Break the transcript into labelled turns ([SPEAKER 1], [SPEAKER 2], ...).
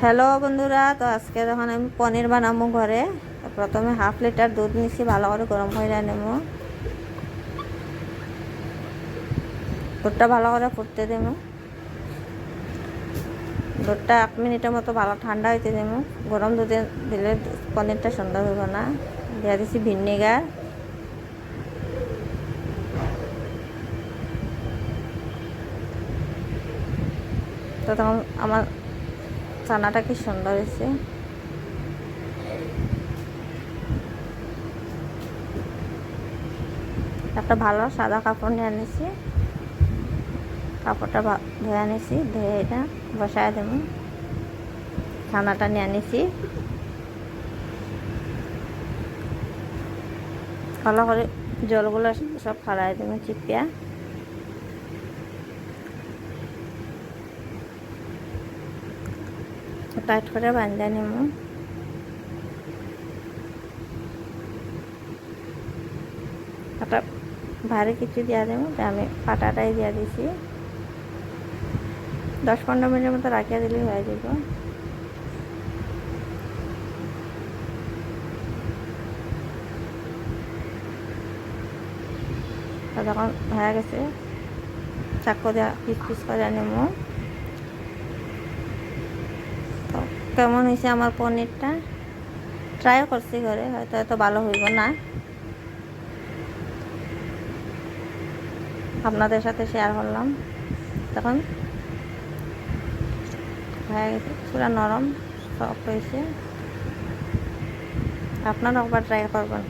[SPEAKER 1] Hello বন্ধুরা, তো আজকে যখন আমি পনির বানাবো ঘরে, তো প্রথমে হাফ লিটার দুধ নিচ্ছি, ভালো করে গরম করে নেব। দুধটা ভালো করে ফুটতে দেব। দুধটা 1 মিনিটের মতো ভালো ঠান্ডা হইতে দেব। গরম দুধে দিলে পনিরটা সুন্দর হবে না। দিয়ে দিচ্ছি ভিনেগার। তো তখন আমার চানাটা কি সুন্দর হয়েছে। একটা ভালো সাদা কাপড় নিয়ে নিয়েছি, কাপড়টা ধুয়ে নিয়েছি, ধুয়ে এটা বসায় দেবো। ছানাটা নিয়ে নিয়েছি, ভালো করে জলগুলো সব ফালাই দেবো চিপিয়া। টাইট করে বাঁধে নেব। একটা ভারী কিছু দিয়া দেবো, আমি পাটাটাই দিয়া দিছি। 10-15 মিনিটের মতো রাখিয়া দিলেই হয়ে যাব। যখন হয়ে গেছে, চাকু দিয়ে পিস পিস করে নেব। তো কেমন হয়েছে আমার পনিরটা, ট্রাইও করছি ঘরে, হয়তো এত ভালো হইব না, আপনাদের সাথে শেয়ার করলাম। তখন হয়ে গেছে, পুরো নরম সফট হয়েছে। আপনারা একবার ট্রাই করবেন।